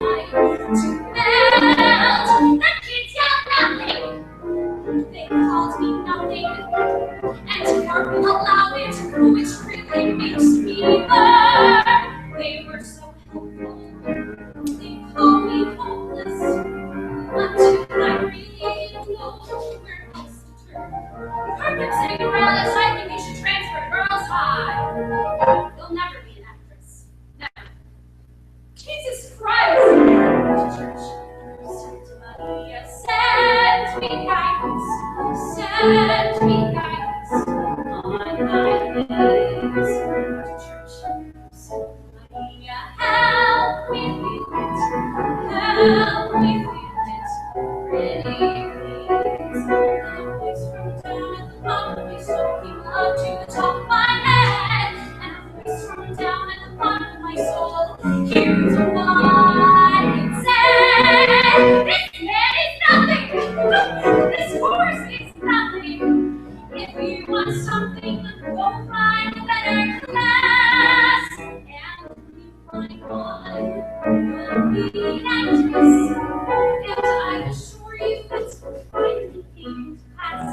To melt, the kids yelled nothing. They called me nothing, and won't allow it, which really makes me burn. They were so helpful. They call me hopeless until I really don't know where else to turn. Heard them saying around this, I think you should transfer to Girls High. You'll never be an actress. Never. Jesus Christ! To church. Santa Maria, send me guidance. Send me guidance. On my knees. To church. Santa Maria, help me feel it. Help me feel it. Pretty please. And a voice from down at the bottom of my soul came up to the top of my head. And a voice from down at the bottom of my soul. Here's what it said. This man is nothing. This horse is nothing. If you want something, go find a better class. And when you find one, you'll be an actress. And I assure you that's finally came to pass.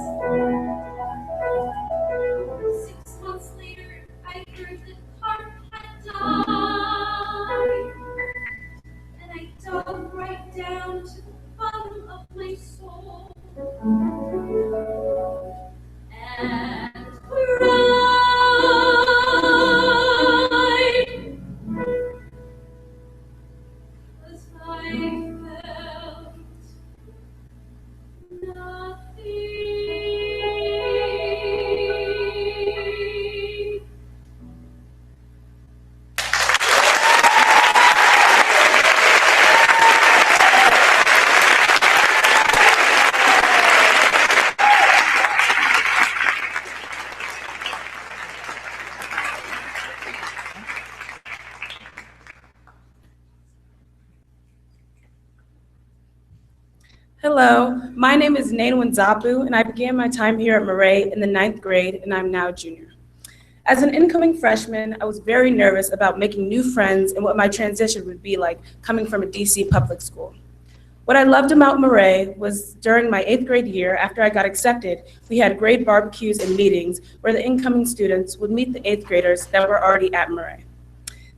6 months later, I heard that Clark had died. And I dug right down to the bottom of my soul and cried. 'Cause I felt nothing. Hello, my name is Nana Wanzapu, and I began my time here at Maret in the 9th grade, and I'm now a junior. As an incoming freshman, I was very nervous about making new friends and what my transition would be like coming from a DC public school. What I loved about Maret was during my 8th grade year, after I got accepted, we had grade barbecues and meetings where the incoming students would meet the 8th graders that were already at Maret.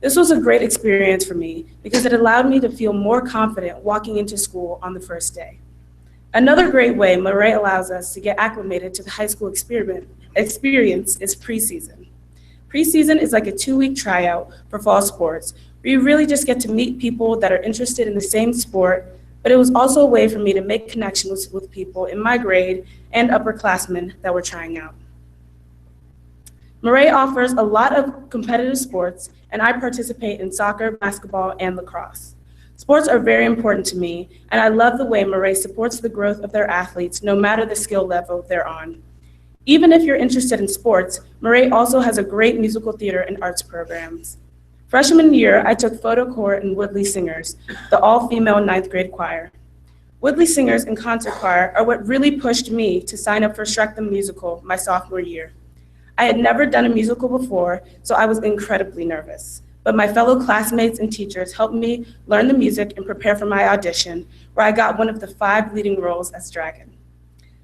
This was a great experience for me because it allowed me to feel more confident walking into school on the first day. Another great way Maret allows us to get acclimated to the high school experience is preseason. Preseason is like a 2-week tryout for fall sports where you really just get to meet people that are interested in the same sport, but it was also a way for me to make connections with people in my grade and upperclassmen that were trying out. Maret offers a lot of competitive sports, and I participate in soccer, basketball, and lacrosse. Sports are very important to me, and I love the way Maret supports the growth of their athletes no matter the skill level they're on. Even if you're interested in sports, Maret also has a great musical theater and arts programs. Freshman year, I took photo corps in Woodley Singers, the all-female 9th grade choir. Woodley Singers and concert choir are what really pushed me to sign up for Shrek the Musical my sophomore year. I had never done a musical before, so I was incredibly nervous. But my fellow classmates and teachers helped me learn the music and prepare for my audition, where I got one of the 5 leading roles as Dragon.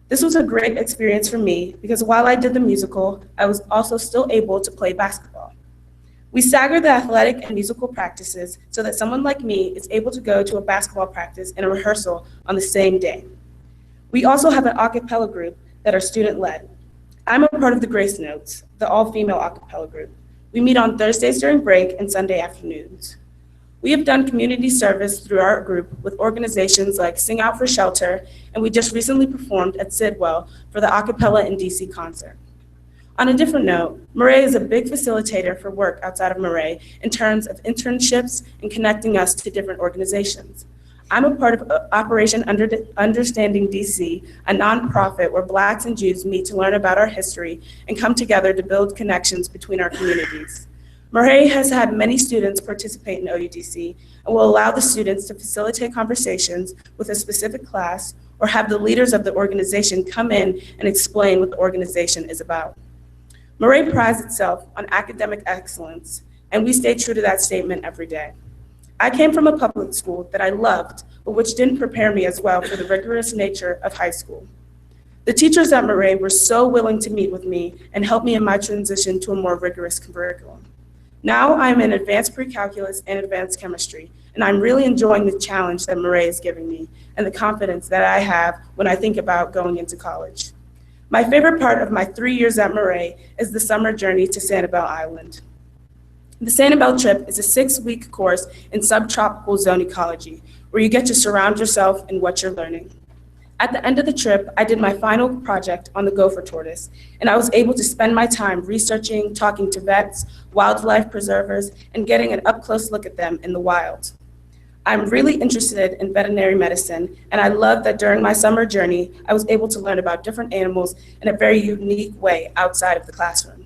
This was a great experience for me because while I did the musical, I was also still able to play basketball. We staggered the athletic and musical practices so that someone like me is able to go to a basketball practice and a rehearsal on the same day. We also have an a cappella group that are student-led. I'm a part of the Grace Notes, the all-female a cappella group. We meet on Thursdays during break and Sunday afternoons. We have done community service through our group with organizations like Sing Out for Shelter, and we just recently performed at Sidwell for the a cappella in DC concert. On a different note, Maret is a big facilitator for work outside of Maret in terms of internships and connecting us to different organizations. I'm a part of Operation Understanding DC, a nonprofit where Blacks and Jews meet to learn about our history and come together to build connections between our communities. Maret has had many students participate in OUDC and will allow the students to facilitate conversations with a specific class or have the leaders of the organization come in and explain what the organization is about. Maret prides itself on academic excellence, and we stay true to that statement every day. I came from a public school that I loved, but which didn't prepare me as well for the rigorous nature of high school. The teachers at Maret were so willing to meet with me and help me in my transition to a more rigorous curriculum. Now I'm in advanced pre-calculus and advanced chemistry, and I'm really enjoying the challenge that Maret is giving me and the confidence that I have when I think about going into college. My favorite part of my 3 years at Maret is the summer journey to Sanibel Island. The Sanibel trip is a 6-week course in subtropical zone ecology, where you get to surround yourself in what you're learning. At the end of the trip, I did my final project on the gopher tortoise, and I was able to spend my time researching, talking to vets, wildlife preservers, and getting an up-close look at them in the wild. I'm really interested in veterinary medicine, and I love that during my summer journey, I was able to learn about different animals in a very unique way outside of the classroom.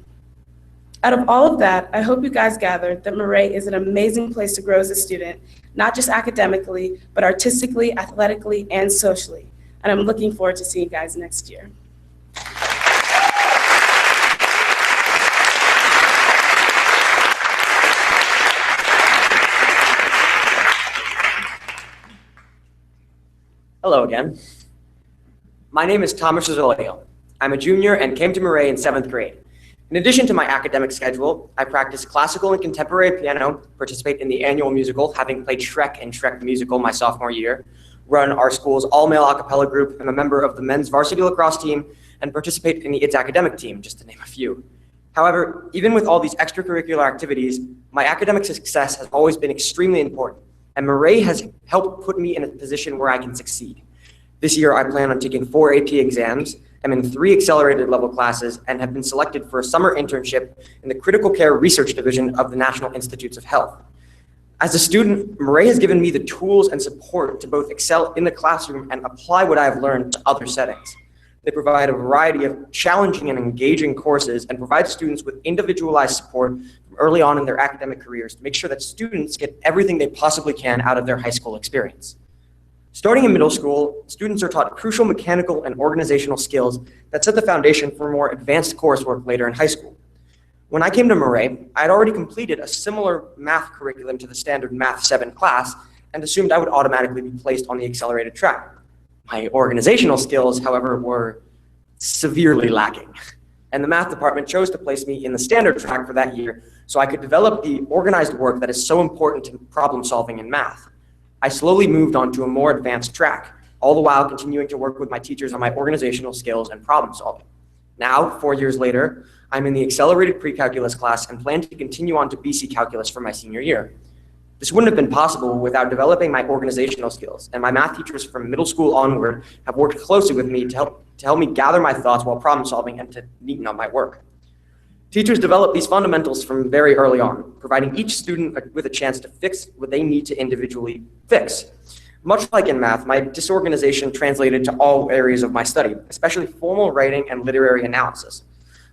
Out of all of that, I hope you guys gathered that Maret is an amazing place to grow as a student, not just academically, but artistically, athletically, and socially. And I'm looking forward to seeing you guys next year. Hello again. My name is Thomas Rosolio. I'm a junior and came to Maret in 7th grade. In addition to my academic schedule, I practice classical and contemporary piano, participate in the annual musical, having played Shrek in Shrek the Musical my sophomore year, run our school's all-male a cappella group, I'm a member of the men's varsity lacrosse team, and participate in the It's academic team, just to name a few. However, even with all these extracurricular activities, my academic success has always been extremely important, and Maret has helped put me in a position where I can succeed. This year, I plan on taking 4 AP exams. I'm in 3 accelerated level classes and have been selected for a summer internship in the Critical Care Research Division of the National Institutes of Health. As a student, Maret has given me the tools and support to both excel in the classroom and apply what I've learned to other settings. They provide a variety of challenging and engaging courses and provide students with individualized support from early on in their academic careers to make sure that students get everything they possibly can out of their high school experience. Starting in middle school, students are taught crucial mechanical and organizational skills that set the foundation for more advanced coursework later in high school. When I came to Maret, I had already completed a similar math curriculum to the standard Math 7 class and assumed I would automatically be placed on the accelerated track. My organizational skills, however, were severely lacking, and the math department chose to place me in the standard track for that year so I could develop the organized work that is so important to problem solving in math. I slowly moved on to a more advanced track, all the while continuing to work with my teachers on my organizational skills and problem solving. Now, 4 years later, I'm in the accelerated pre-calculus class and plan to continue on to BC calculus for my senior year. This wouldn't have been possible without developing my organizational skills, and my math teachers from middle school onward have worked closely with me to help me gather my thoughts while problem solving and to neaten up my work. Teachers develop these fundamentals from very early on, providing each student with a chance to fix what they need to individually fix. Much like in math, my disorganization translated to all areas of my study, especially formal writing and literary analysis.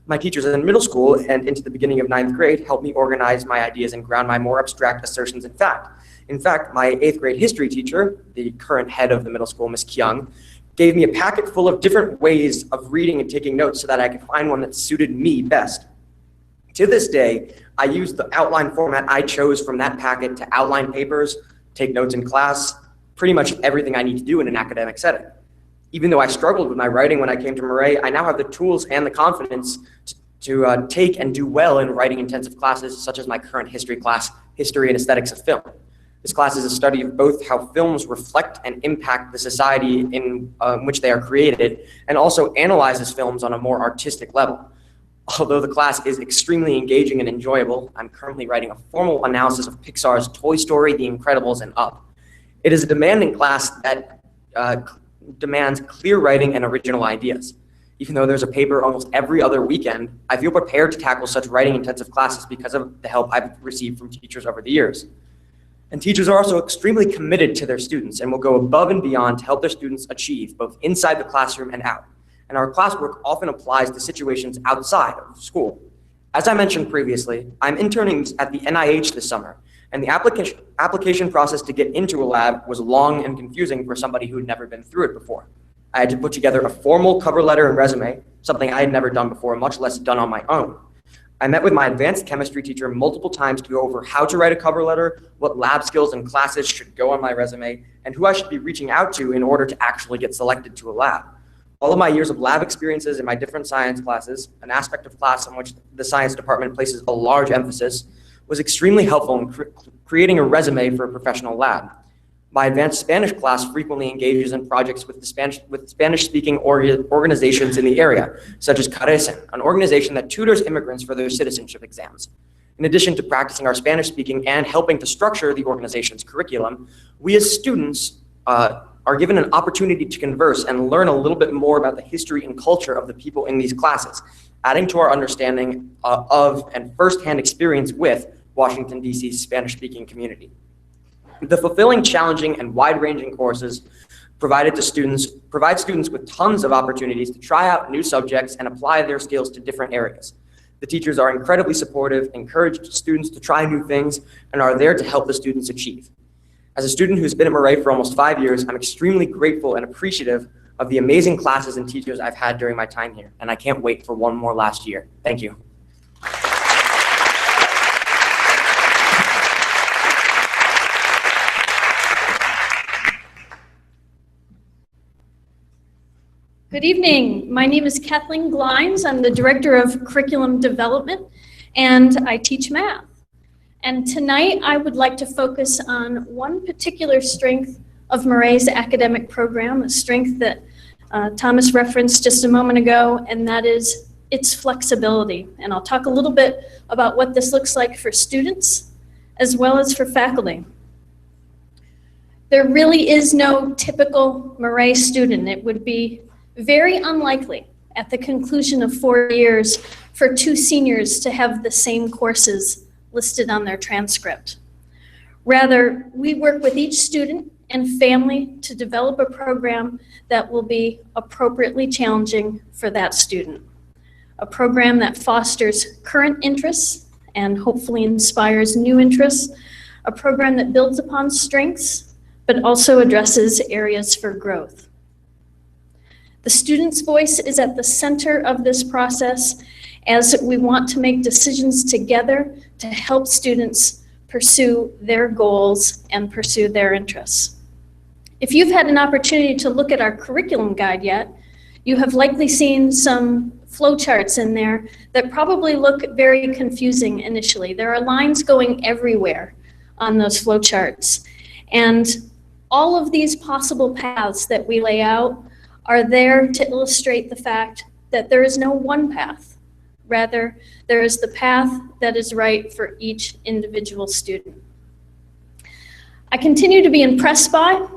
My teachers in middle school and into the beginning of 9th grade helped me organize my ideas and ground my more abstract assertions in fact. In fact, my 8th grade history teacher, the current head of the middle school, Ms. Kyung, gave me a packet full of different ways of reading and taking notes so that I could find one that suited me best. To this day, I use the outline format I chose from that packet to outline papers, take notes in class, pretty much everything I need to do in an academic setting. Even though I struggled with my writing when I came to Maret, I now have the tools and the confidence to take and do well in writing intensive classes, such as my current history class, History and Aesthetics of Film. This class is a study of both how films reflect and impact the society in which they are created, and also analyzes films on a more artistic level. Although the class is extremely engaging and enjoyable, I'm currently writing a formal analysis of Pixar's Toy Story, The Incredibles, and Up. It is a demanding class that demands clear writing and original ideas. Even though there's a paper almost every other weekend, I feel prepared to tackle such writing-intensive classes because of the help I've received from teachers over the years. And teachers are also extremely committed to their students and will go above and beyond to help their students achieve, both inside the classroom and out. And our classwork often applies to situations outside of school. As I mentioned previously, I'm interning at the NIH this summer, and the application process to get into a lab was long and confusing for somebody who had never been through it before. I had to put together a formal cover letter and resume, something I had never done before, much less done on my own. I met with my advanced chemistry teacher multiple times to go over how to write a cover letter, what lab skills and classes should go on my resume, and who I should be reaching out to in order to actually get selected to a lab. All of my years of lab experiences in my different science classes, an aspect of class on which the science department places a large emphasis, was extremely helpful in creating a resume for a professional lab. My advanced Spanish class frequently engages in projects with Spanish-speaking organizations in the area, such as Carecen, an organization that tutors immigrants for their citizenship exams. In addition to practicing our Spanish-speaking and helping to structure the organization's curriculum, we as students are given an opportunity to converse and learn a little bit more about the history and culture of the people in these classes, adding to our understanding of and firsthand experience with Washington, D.C.'s Spanish-speaking community. The fulfilling, challenging, and wide-ranging courses provide students with tons of opportunities to try out new subjects and apply their skills to different areas. The teachers are incredibly supportive, encourage students to try new things, and are there to help the students achieve. As a student who's been at Maret for almost 5 years, I'm extremely grateful and appreciative of the amazing classes and teachers I've had during my time here, and I can't wait for one more last year. Thank you. Good evening. My name is Kathleen Glines. I'm the Director of Curriculum Development, and I teach math. And tonight, I would like to focus on one particular strength of Maret's academic program, a strength that Thomas referenced just a moment ago, and that is its flexibility. And I'll talk a little bit about what this looks like for students as well as for faculty. There really is no typical Maret student. It would be very unlikely at the conclusion of 4 years for 2 seniors to have the same courses listed on their transcript. Rather, we work with each student and family to develop a program that will be appropriately challenging for that student. A program that fosters current interests and hopefully inspires new interests. A program that builds upon strengths, but also addresses areas for growth. The student's voice is at the center of this process as we want to make decisions together to help students pursue their goals and pursue their interests. If you've had an opportunity to look at our curriculum guide yet, you have likely seen some flowcharts in there that probably look very confusing initially. There are lines going everywhere on those flowcharts. And all of these possible paths that we lay out are there to illustrate the fact that there is no one path. Rather, there is the path that is right for each individual student. I continue to be impressed by,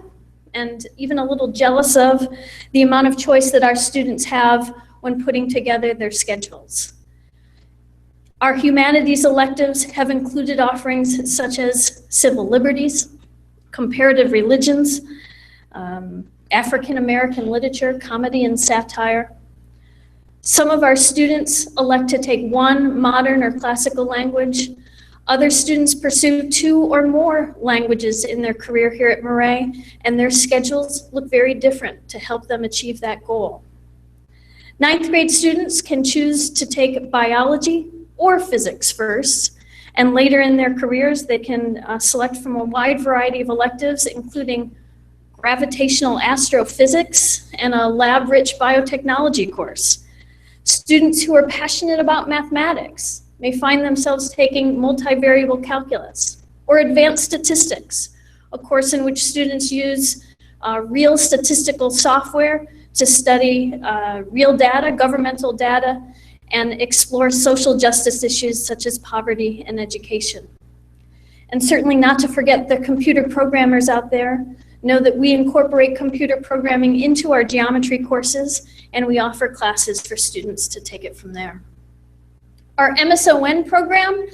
and even a little jealous of, the amount of choice that our students have when putting together their schedules. Our humanities electives have included offerings such as civil liberties, comparative religions, African American literature, comedy and satire. Some of our students elect to take one modern or classical language. Other students pursue 2 or more languages in their career here at Maret, and their schedules look very different to help them achieve that goal. 9th grade students can choose to take biology or physics first, and later in their careers, they can select from a wide variety of electives, including gravitational astrophysics and a lab-rich biotechnology course. Students who are passionate about mathematics may find themselves taking multivariable calculus or advanced statistics, a course in which students use real statistical software to study real data, governmental data, and explore social justice issues such as poverty and education. And certainly not to forget the computer programmers out there. Know that we incorporate computer programming into our geometry courses, and we offer classes for students to take it from there. Our MSON program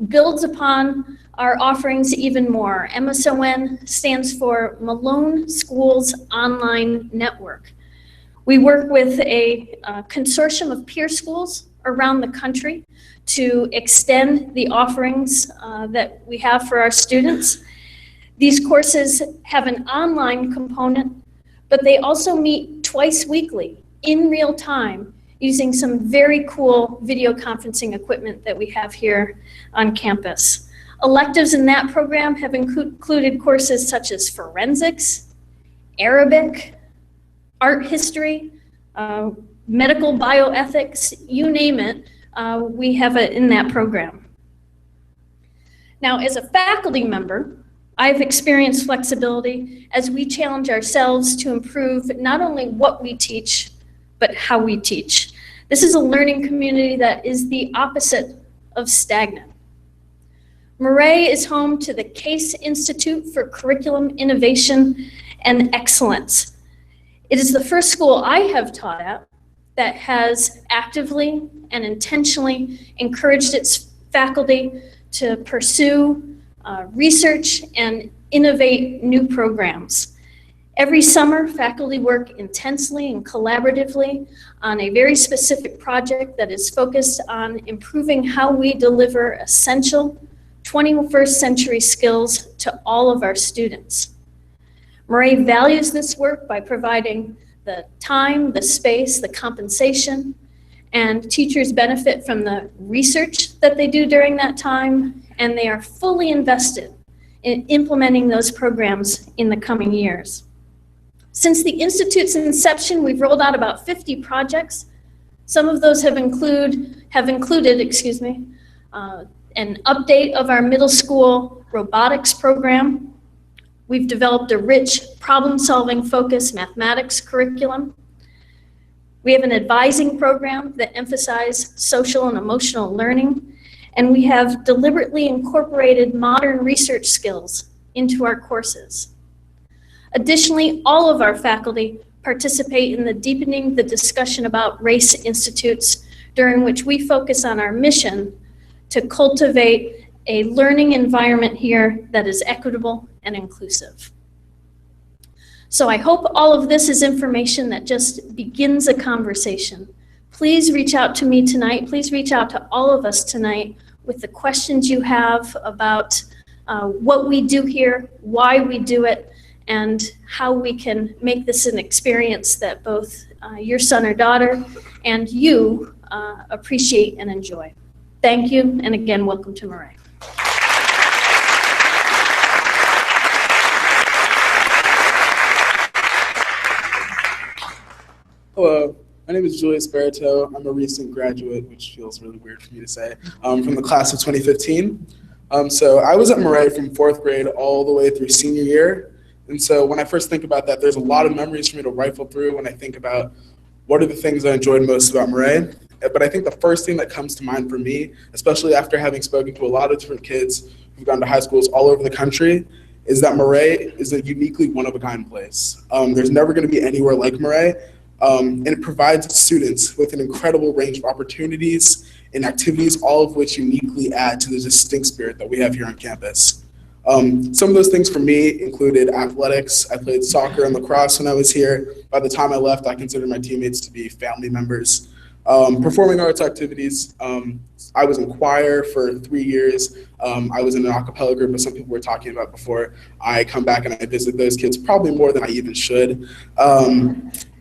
builds upon our offerings even more. MSON stands for Malone Schools Online Network. We work with a consortium of peer schools around the country to extend the offerings that we have for our students. These courses have an online component, but they also meet twice weekly in real time using some very cool video conferencing equipment that we have here on campus. Electives in that program have included courses such as forensics, Arabic, art history, medical bioethics, you name it, we have it in that program. Now, as a faculty member, I've experienced flexibility as we challenge ourselves to improve not only what we teach, but how we teach. This is a learning community that is the opposite of stagnant. Maret is home to the Case Institute for Curriculum Innovation and Excellence. It is the first school I have taught at that has actively and intentionally encouraged its faculty to pursue research and innovate new programs. Every summer, faculty work intensely and collaboratively on a very specific project that is focused on improving how we deliver essential 21st century skills to all of our students. Maret values this work by providing the time, the space, the compensation, and teachers benefit from the research that they do during that time, and they are fully invested in implementing those programs in the coming years. Since the Institute's inception, we've rolled out about 50 projects. Some of those have included an update of our middle school robotics program. We've developed a rich problem-solving focused mathematics curriculum. We have an advising program that emphasizes social and emotional learning, and we have deliberately incorporated modern research skills into our courses. Additionally, all of our faculty participate in the Deepening the Discussion about Race Institutes, during which we focus on our mission to cultivate a learning environment here that is equitable and inclusive. So I hope all of this is information that just begins a conversation. Please reach out to me tonight. Please reach out to all of us tonight with the questions you have about what we do here, why we do it, and how we can make this an experience that both your son or daughter and you appreciate and enjoy. Thank you, and again, welcome to Maret. Hello, my name is Julius Barreto. I'm a recent graduate, which feels really weird for me to say, from the class of 2015. So I was at Maret from 4th grade all the way through senior year. And so when I first think about that, there's a lot of memories for me to rifle through when I think about what are the things I enjoyed most about Maret. But I think the first thing that comes to mind for me, especially after having spoken to a lot of different kids who've gone to high schools all over the country, is that Maret is a uniquely one-of-a-kind place. There's never going to be anywhere like Maret. And it provides students with an incredible range of opportunities and activities, all of which uniquely add to the distinct spirit that we have here on campus. Some of those things for me included athletics. I played soccer and lacrosse when I was here. By the time I left, I considered my teammates to be family members. Performing arts activities. I was in choir for 3 years. I was in an a cappella group, as some people were talking about before. I come back and I visit those kids probably more than I even should.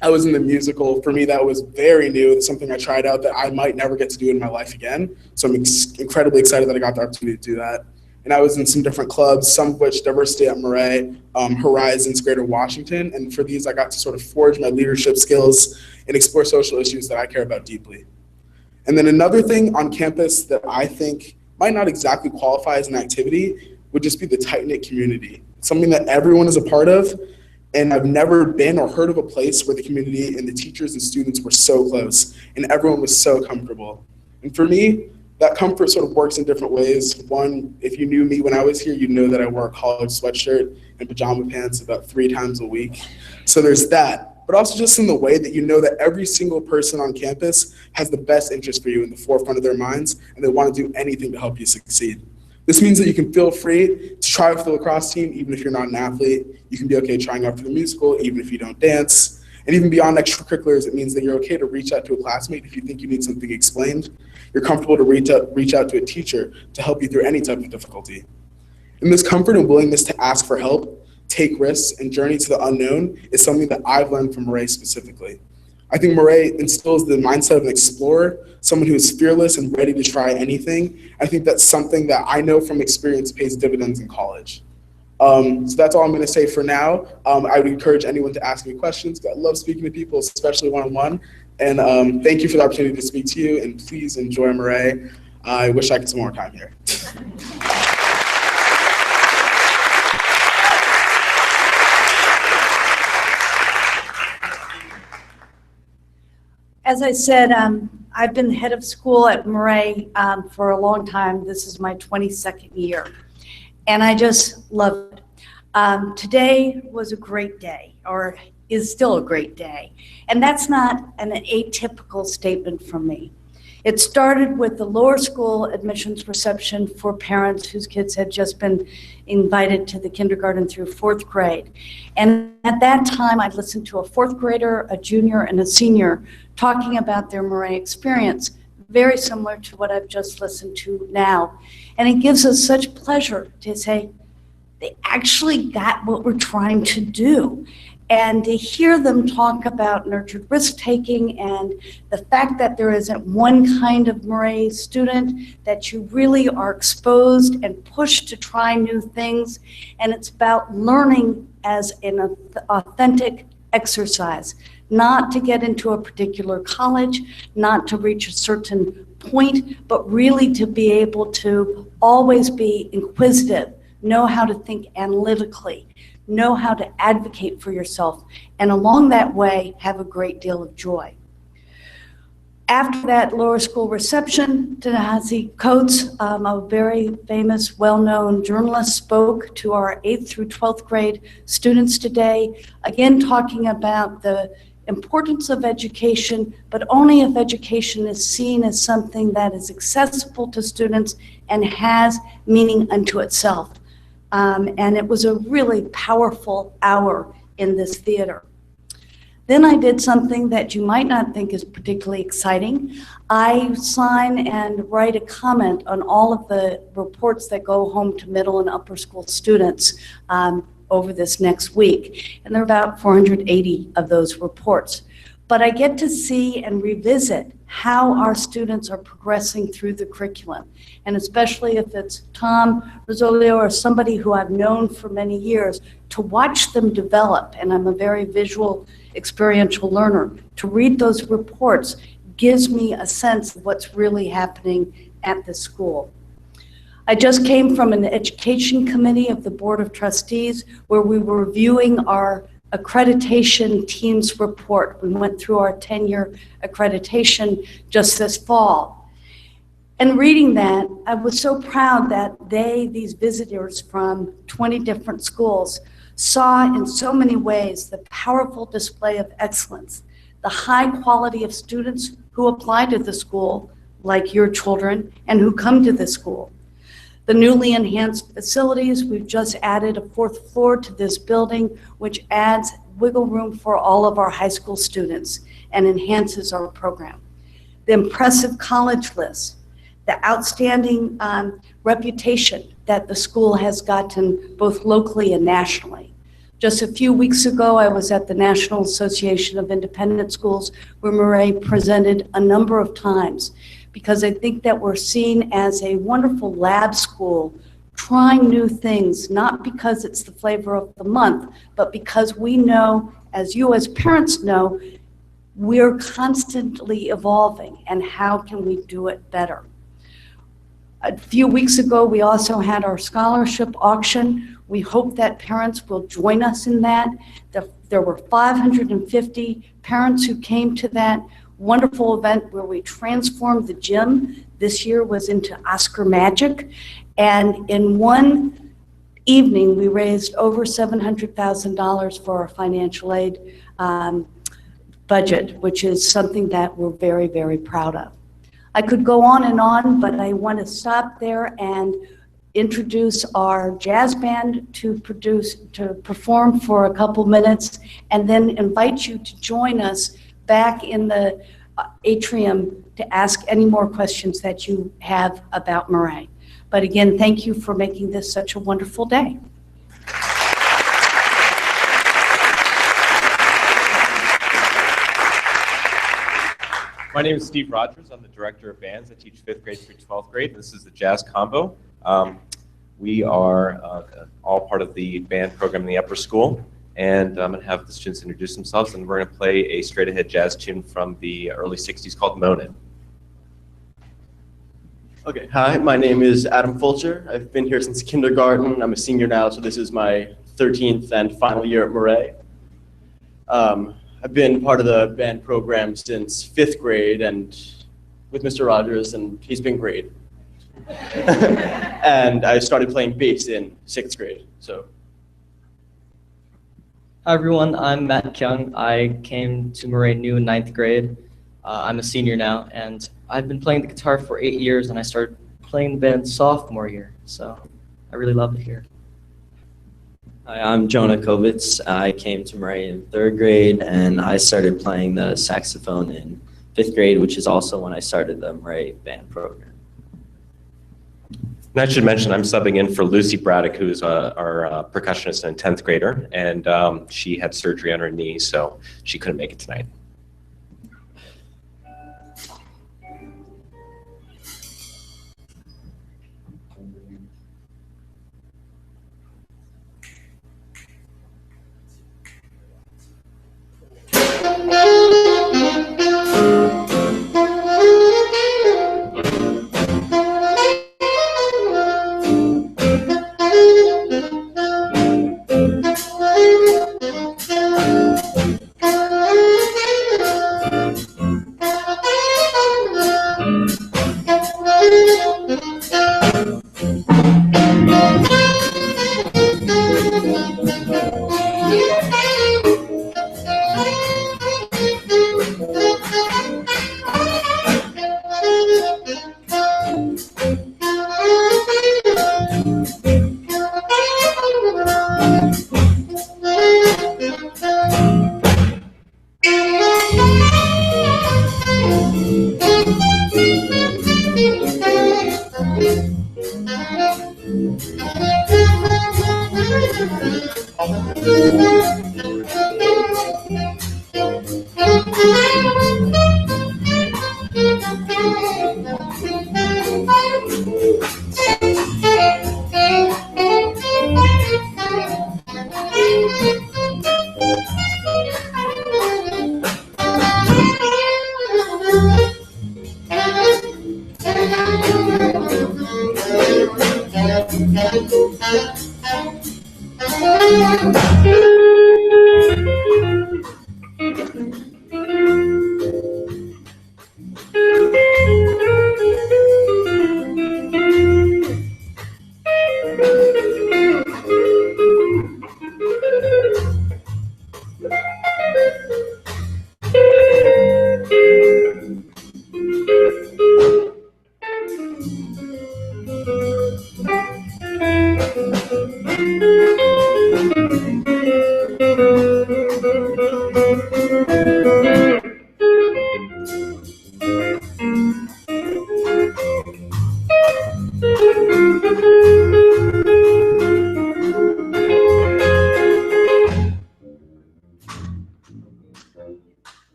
I was in the musical. For me, that was very new. It's something I tried out that I might never get to do in my life again. So I'm incredibly excited that I got the opportunity to do that. And I was in some different clubs, some of which Diversity at Maret, Horizons, Greater Washington. And for these, I got to sort of forge my leadership skills and explore social issues that I care about deeply. And then another thing on campus that I think might not exactly qualify as an activity would just be the tight-knit community. It's something that everyone is a part of. And I've never been or heard of a place where the community and the teachers and students were so close and everyone was so comfortable. And for me, that comfort sort of works in different ways. One, if you knew me when I was here, you'd know that I wore a collared sweatshirt and pajama pants about 3 times a week. So there's that. But also just in the way that you know that every single person on campus has the best interest for you in the forefront of their minds, and they want to do anything to help you succeed. This means that you can feel free to try out for the lacrosse team, even if you're not an athlete. You can be okay trying out for the musical, even if you don't dance. And even beyond extracurriculars, it means that you're okay to reach out to a classmate if you think you need something explained. You're comfortable to reach out to a teacher to help you through any type of difficulty. And this comfort and willingness to ask for help, take risks, and journey to the unknown is something that I've learned from Maret specifically. I think Maret instills the mindset of an explorer, someone who is fearless and ready to try anything. I think that's something that I know from experience pays dividends in college. So that's all I'm going to say for now. I would encourage anyone to ask me questions. I love speaking to people, especially one-on-one. And thank you for the opportunity to speak to you, and please enjoy Maret. I wish I could spend more time here. As I said, I've been head of school at Maret for a long time. This is my 22nd year, and I just love it. Today was a great day, or is still a great day, and that's not an atypical statement from me. It started with the lower school admissions reception for parents whose kids had just been invited to the kindergarten through 4th grade. And at that time, I'd listened to a 4th grader, a junior, and a senior talking about their Maret experience, very similar to what I've just listened to now. And it gives us such pleasure to say, they actually got what we're trying to do. And to hear them talk about nurtured risk-taking and the fact that there isn't one kind of Maret student, that you really are exposed and pushed to try new things. And it's about learning as an authentic exercise, not to get into a particular college, not to reach a certain point, but really to be able to always be inquisitive, know how to think analytically, know how to advocate for yourself, and along that way, have a great deal of joy. After that lower school reception, Ta-Nehisi Coates, a very famous, well-known journalist, spoke to our 8th through 12th grade students today, again talking about the importance of education, but only if education is seen as something that is accessible to students and has meaning unto itself. And it was a really powerful hour in this theater. Then I did something that you might not think is particularly exciting. I sign and write a comment on all of the reports that go home to middle and upper school students over this next week. And there are about 480 of those reports. But I get to see and revisit how our students are progressing through the curriculum. And especially if it's Tom Rosolio or somebody who I've known for many years, to watch them develop, and I'm a very visual, experiential learner, to read those reports gives me a sense of what's really happening at the school. I just came from an education committee of the Board of Trustees where we were reviewing our accreditation team's report. We went through our 10-year accreditation just this fall. And reading that, I was so proud that these visitors from 20 different schools, saw in so many ways the powerful display of excellence, the high quality of students who apply to the school, like your children, and who come to the school. The newly enhanced facilities, we've just added a 4th floor to this building, which adds wiggle room for all of our high school students and enhances our program. The impressive college list, the outstanding reputation that the school has gotten both locally and nationally. Just a few weeks ago, I was at the National Association of Independent Schools where Maret presented a number of times, because I think that we're seen as a wonderful lab school, trying new things, not because it's the flavor of the month, but because we know, as you as parents know, we're constantly evolving, and how can we do it better? A few weeks ago, we also had our scholarship auction. We hope that parents will join us in that. There were 550 parents who came to that wonderful event where we transformed the gym. This year was into Oscar Magic. And in one evening, we raised over $700,000 for our financial aid budget, which is something that we're very, very proud of. I could go on, but I want to stop there and introduce our jazz band to perform for a couple minutes, and then invite you to join us back in the atrium to ask any more questions that you have about Maret. But again, thank you for making this such a wonderful day. My name is Steve Rogers. I'm the director of bands. I teach 5th grade through 12th grade. This is the Jazz Combo. We are all part of the band program in the upper school. And I'm going to have the students introduce themselves, and we're going to play a straight-ahead jazz tune from the early 60s called Moanin'. Okay, hi, my name is Adam Fulcher. I've been here since kindergarten. I'm a senior now, so this is my 13th and final year at Maret. I've been part of the band program since 5th grade and with Mr. Rogers, and he's been great. And I started playing bass in 6th grade, so. Hi everyone, I'm Matt Kyung. I came to Maret new in 9th grade. I'm a senior now, and I've been playing the guitar for 8 years, and I started playing the band sophomore year, so I really love it here. Hi, I'm Jonah Kovitz. I came to Maret in 3rd grade, and I started playing the saxophone in 5th grade, which is also when I started the Maret band program. And I should mention I'm subbing in for Lucy Braddock, who's our percussionist and 10th grader, and she had surgery on her knee, so she couldn't make it tonight.